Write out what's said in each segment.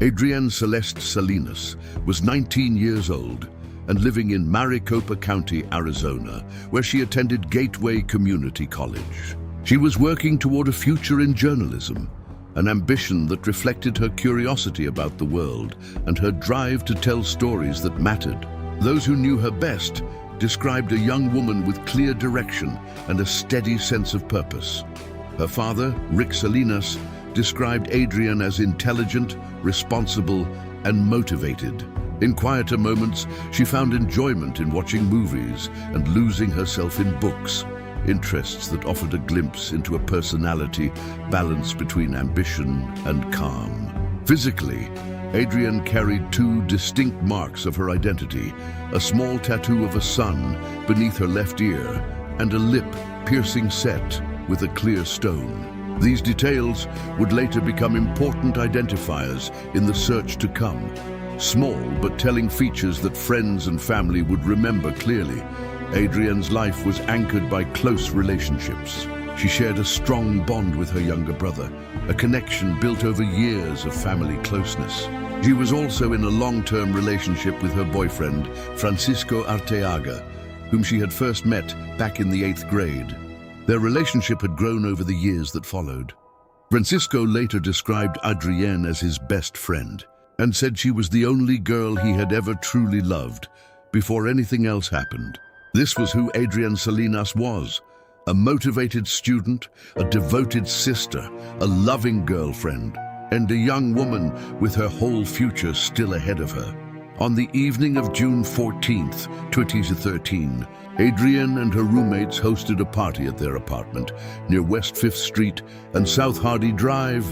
Adrienne Celeste Salinas was 19 years old and living in Maricopa County, Arizona, where she attended Gateway Community College. She was working toward a future in journalism, an ambition that reflected her curiosity about the world and her drive to tell stories that mattered. Those who knew her best described a young woman with clear direction and a steady sense of purpose. Her father, Rick Salinas, described Adrienne as intelligent, responsible, and motivated. In quieter moments, she found enjoyment in watching movies and losing herself in books, interests that offered a glimpse into a personality balanced between ambition and calm. Physically, Adrienne carried two distinct marks of her identity, a small tattoo of a sun beneath her left ear and a lip-piercing set with a clear stone. These details would later become important identifiers in the search to come. Small but telling features that friends and family would remember clearly. Adrienne's life was anchored by close relationships. She shared a strong bond with her younger brother, a connection built over years of family closeness. She was also in a long-term relationship with her boyfriend, Francisco Arteaga, whom she had first met back in the 8th grade. Their relationship had grown over the years that followed. Francisco later described Adrienne as his best friend and said she was the only girl he had ever truly loved before anything else happened. This was who Adrienne Salinas was, a motivated student, a devoted sister, a loving girlfriend, and a young woman with her whole future still ahead of her. On the evening of June 14th, 2013, Adrienne and her roommates hosted a party at their apartment near West 5th Street and South Hardy Drive.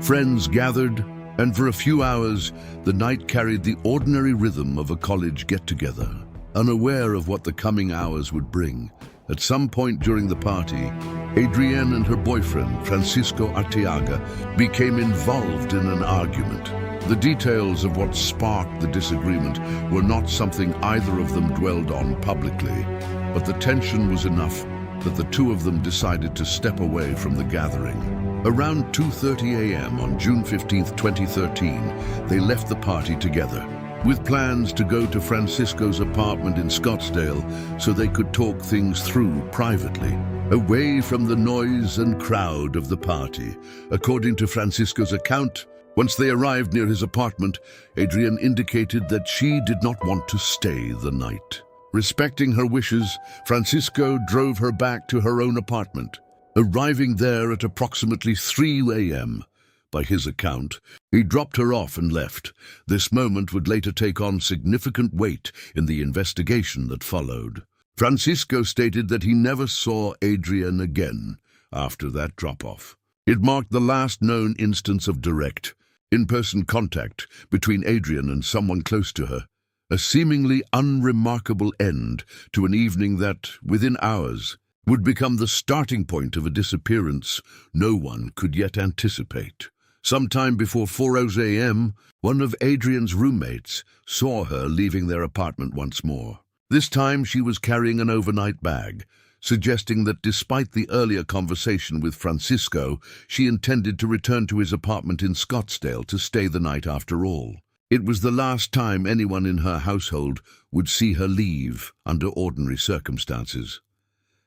Friends gathered, and for a few hours, the night carried the ordinary rhythm of a college get-together. Unaware of what the coming hours would bring, at some point during the party, Adrienne and her boyfriend, Francisco Arteaga, became involved in an argument. The details of what sparked the disagreement were not something either of them dwelled on publicly, but the tension was enough that the two of them decided to step away from the gathering. Around 2:30 a.m. on June 15, 2013, they left the party together, with plans to go to Francisco's apartment in Scottsdale so they could talk things through privately, away from the noise and crowd of the party. According to Francisco's account, once they arrived near his apartment, Adrienne indicated that she did not want to stay the night. Respecting her wishes, Francisco drove her back to her own apartment. Arriving there at approximately 3 a.m., by his account, he dropped her off and left. This moment would later take on significant weight in the investigation that followed. Francisco stated that he never saw Adrienne again after that drop-off. It marked the last known instance of direct, in-person contact between Adrienne and someone close to her, a seemingly unremarkable end to an evening that, within hours, would become the starting point of a disappearance no one could yet anticipate. Sometime before 4 a.m., one of Adrienne's roommates saw her leaving their apartment once more. This time she was carrying an overnight bag, suggesting that despite the earlier conversation with Francisco, she intended to return to his apartment in Scottsdale to stay the night after all. It was the last time anyone in her household would see her leave under ordinary circumstances.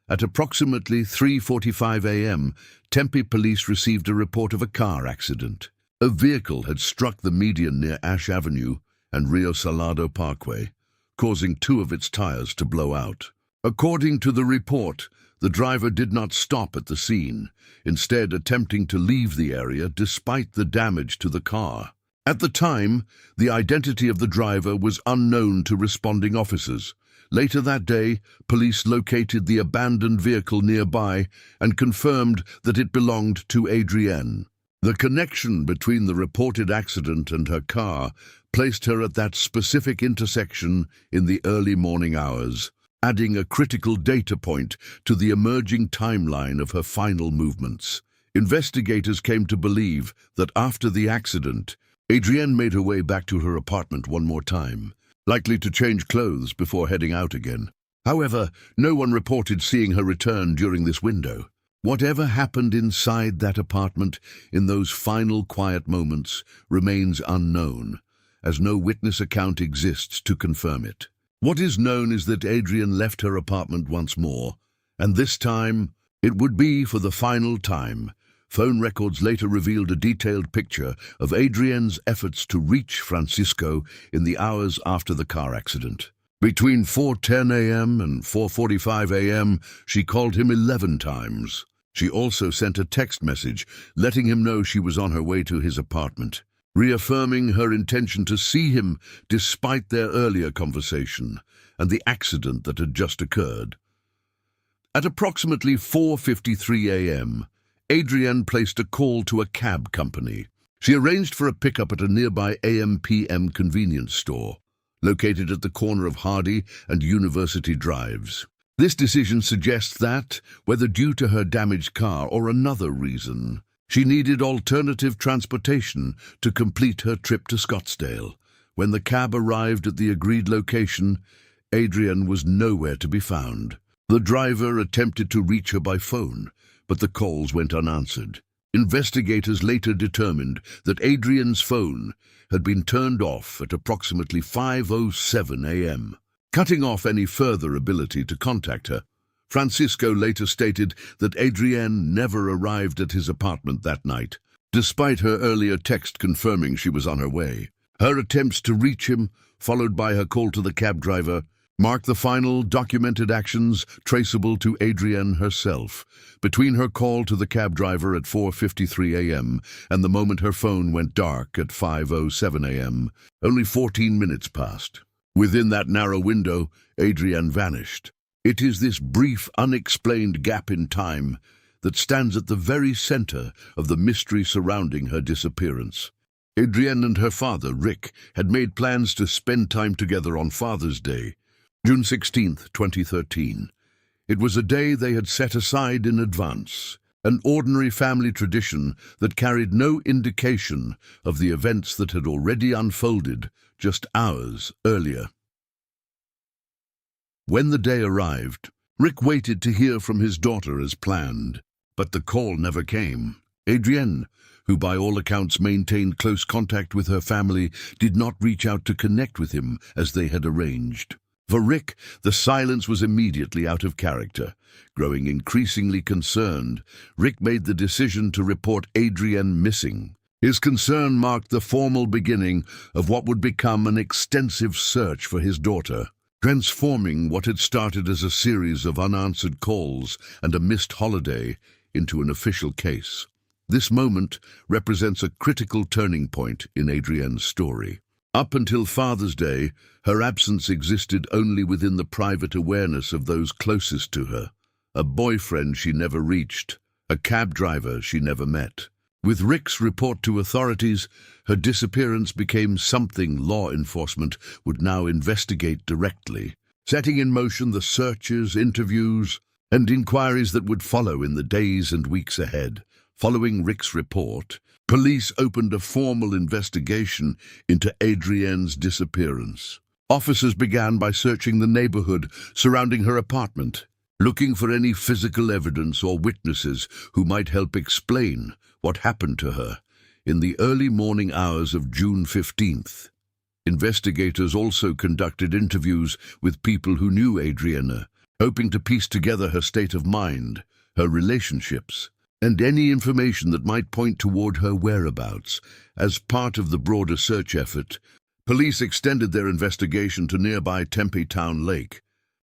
At approximately 3:45 a.m., Tempe police received a report of a car accident. A vehicle had struck the median near Ash Avenue and Rio Salado Parkway, causing two of its tires to blow out. According to the report, the driver did not stop at the scene, instead attempting to leave the area despite the damage to the car. At the time, the identity of the driver was unknown to responding officers. Later that day, police located the abandoned vehicle nearby and confirmed that it belonged to Adrienne. The connection between the reported accident and her car placed her at that specific intersection in the early morning hours, adding a critical data point to the emerging timeline of her final movements. Investigators came to believe that after the accident, Adrienne made her way back to her apartment one more time, likely to change clothes before heading out again. However, no one reported seeing her return during this window. Whatever happened inside that apartment in those final quiet moments remains unknown, as no witness account exists to confirm it. What is known is that Adrienne left her apartment once more, and this time it would be for the final time. Phone records later revealed a detailed picture of Adrienne's efforts to reach Francisco in the hours after the car accident. Between 4:10 a.m. and 4:45 a.m., she called him 11 times. She also sent a text message letting him know she was on her way to his apartment, reaffirming her intention to see him despite their earlier conversation and the accident that had just occurred. At approximately 4:53 a.m., Adrienne placed a call to a cab company. She arranged for a pickup at a nearby AM/PM convenience store, located at the corner of Hardy and University Drives. This decision suggests that, whether due to her damaged car or another reason, she needed alternative transportation to complete her trip to Scottsdale. When the cab arrived at the agreed location, Adrienne was nowhere to be found. The driver attempted to reach her by phone, but the calls went unanswered. Investigators later determined that Adrienne's phone had been turned off at approximately 5:07 a.m., cutting off any further ability to contact her. Francisco later stated that Adrienne never arrived at his apartment that night, despite her earlier text confirming she was on her way. Her attempts to reach him, followed by her call to the cab driver, mark the final documented actions traceable to Adrienne herself. Between her call to the cab driver at 4:53 a.m. and the moment her phone went dark at 5:07 a.m., only 14 minutes passed. Within that narrow window, Adrienne vanished. It is this brief, unexplained gap in time that stands at the very center of the mystery surrounding her disappearance. Adrienne and her father, Rick, had made plans to spend time together on Father's Day, June 16, 2013. It was a day they had set aside in advance, an ordinary family tradition that carried no indication of the events that had already unfolded just hours earlier. When the day arrived, Rick waited to hear from his daughter as planned, but the call never came. Adrienne, who by all accounts maintained close contact with her family, did not reach out to connect with him as they had arranged. For Rick, the silence was immediately out of character. Growing increasingly concerned, Rick made the decision to report Adrienne missing. His concern marked the formal beginning of what would become an extensive search for his daughter, transforming what had started as a series of unanswered calls and a missed holiday into an official case. This moment represents a critical turning point in Adrienne's story. Up until Father's Day, her absence existed only within the private awareness of those closest to her. A boyfriend she never reached, a cab driver she never met. With Rick's report to authorities, her disappearance became something law enforcement would now investigate directly, setting in motion the searches, interviews, and inquiries that would follow in the days and weeks ahead. Following Rick's report, police opened a formal investigation into Adrienne's disappearance. Officers began by searching the neighborhood surrounding her apartment, looking for any physical evidence or witnesses who might help explain what happened to her in the early morning hours of June 15th. Investigators also conducted interviews with people who knew Adrienne, hoping to piece together her state of mind, her relationships, and any information that might point toward her whereabouts. As part of the broader search effort, police extended their investigation to nearby Tempe Town Lake,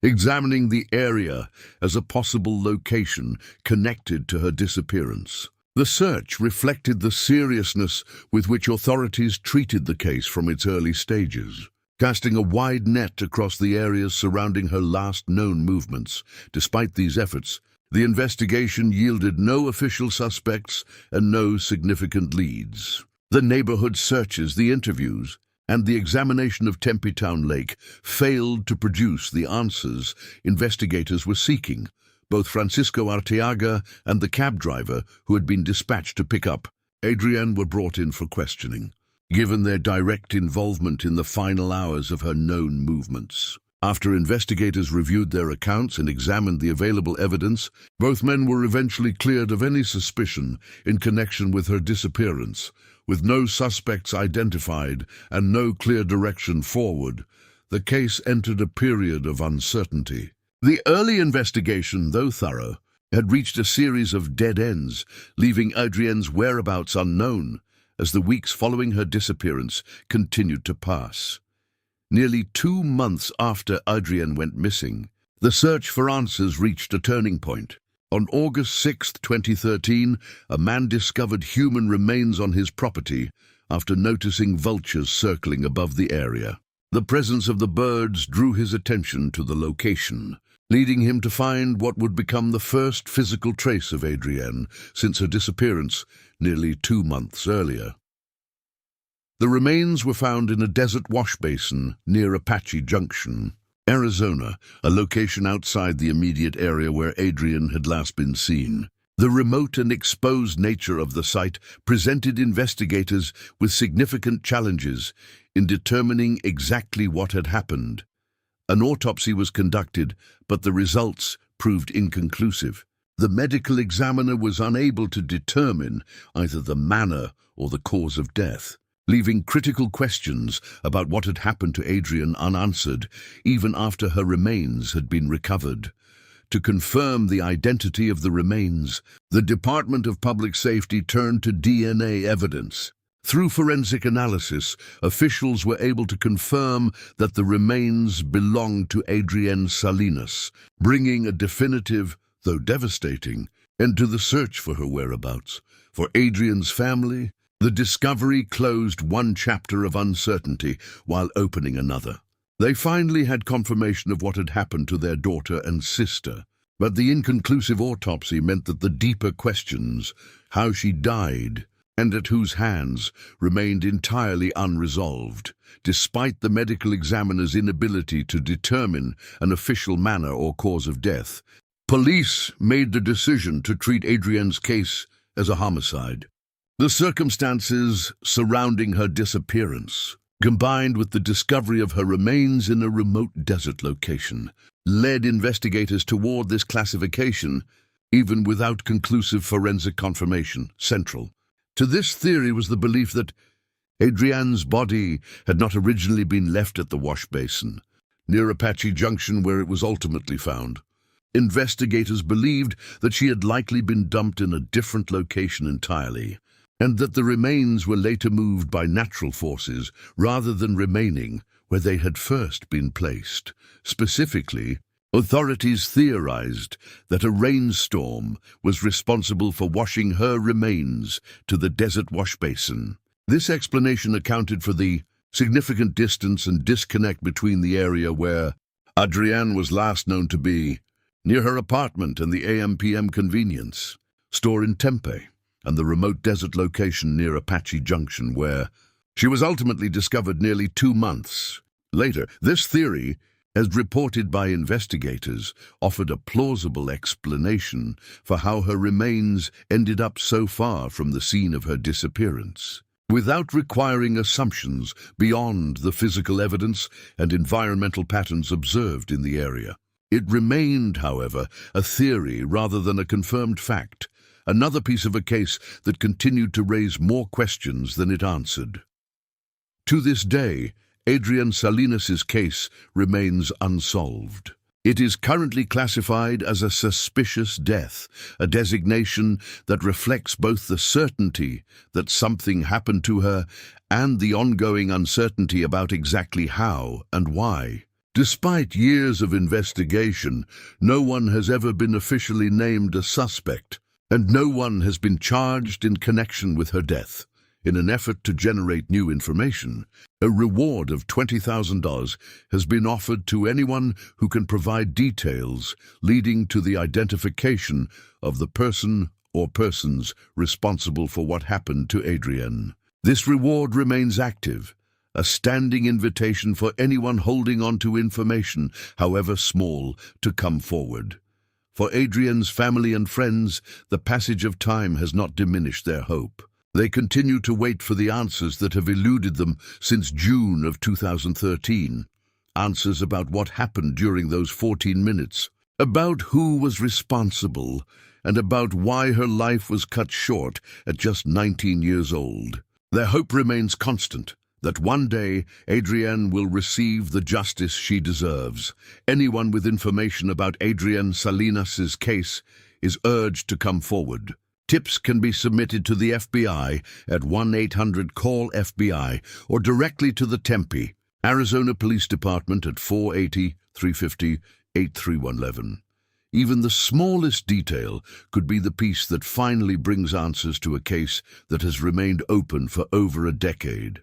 examining the area as a possible location connected to her disappearance. The search reflected the seriousness with which authorities treated the case from its early stages, casting a wide net across the areas surrounding her last known movements. Despite these efforts, the investigation yielded no official suspects and no significant leads. The neighborhood searches, the interviews, and the examination of Tempe Town Lake failed to produce the answers investigators were seeking. Both Francisco Arteaga and the cab driver who had been dispatched to pick up Adrienne were brought in for questioning, given their direct involvement in the final hours of her known movements. After investigators reviewed their accounts and examined the available evidence, both men were eventually cleared of any suspicion in connection with her disappearance. With no suspects identified and no clear direction forward, the case entered a period of uncertainty. The early investigation, though thorough, had reached a series of dead ends, leaving Adrienne's whereabouts unknown as the weeks following her disappearance continued to pass. Nearly 2 months after Adrienne went missing, the search for answers reached a turning point. On August 6, 2013, a man discovered human remains on his property after noticing vultures circling above the area. The presence of the birds drew his attention to the location, leading him to find what would become the first physical trace of Adrienne since her disappearance nearly 2 months earlier. The remains were found in a desert wash basin near Apache Junction, Arizona, a location outside the immediate area where Adrienne had last been seen. The remote and exposed nature of the site presented investigators with significant challenges in determining exactly what had happened. An autopsy was conducted, but the results proved inconclusive. The medical examiner was unable to determine either the manner or the cause of death, leaving critical questions about what had happened to Adrienne unanswered even after her remains had been recovered. To confirm the identity of the remains, the Department of Public Safety turned to DNA evidence. Through forensic analysis, officials were able to confirm that the remains belonged to Adrienne Salinas, bringing a definitive, though devastating, end to the search for her whereabouts. For Adrienne's family, the discovery closed one chapter of uncertainty while opening another. They finally had confirmation of what had happened to their daughter and sister, but the inconclusive autopsy meant that the deeper questions, how she died and at whose hands, remained entirely unresolved, despite the medical examiner's inability to determine an official manner or cause of death. Police made the decision to treat Adrienne's case as a homicide. The circumstances surrounding her disappearance, combined with the discovery of her remains in a remote desert location, led investigators toward this classification, even without conclusive forensic confirmation. Central to this theory was the belief that Adrienne's body had not originally been left at the wash basin, near Apache Junction where it was ultimately found. Investigators believed that she had likely been dumped in a different location entirely, and that the remains were later moved by natural forces rather than remaining where they had first been placed. Specifically, authorities theorized that a rainstorm was responsible for washing her remains to the desert wash basin. This explanation accounted for the significant distance and disconnect between the area where Adrienne was last known to be, near her apartment and the AM/PM convenience store in Tempe, and the remote desert location near Apache Junction where she was ultimately discovered nearly 2 months later. This theory, as reported by investigators, offered a plausible explanation for how her remains ended up so far from the scene of her disappearance, without requiring assumptions beyond the physical evidence and environmental patterns observed in the area. It remained, however, a theory rather than a confirmed fact, another piece of a case that continued to raise more questions than it answered. To this day, Adrienne Salinas' case remains unsolved. It is currently classified as a suspicious death, a designation that reflects both the certainty that something happened to her and the ongoing uncertainty about exactly how and why. Despite years of investigation, no one has ever been officially named a suspect, and no one has been charged in connection with her death. In an effort to generate new information, a reward of $20,000 has been offered to anyone who can provide details leading to the identification of the person or persons responsible for what happened to Adrienne. This reward remains active, a standing invitation for anyone holding on to information, however small, to come forward. For Adrienne's family and friends, the passage of time has not diminished their hope. They continue to wait for the answers that have eluded them since June of 2013. answers about what happened during those 14 minutes, about who was responsible, and about why her life was cut short at just 19 years old. Their hope remains constant, that one day Adrienne will receive the justice she deserves. Anyone with information about Adrienne Salinas' case is urged to come forward. Tips can be submitted to the FBI at 1-800-CALL-FBI or directly to the Tempe Arizona Police Department at 480-350-8311. Even the smallest detail could be the piece that finally brings answers to a case that has remained open for over a decade.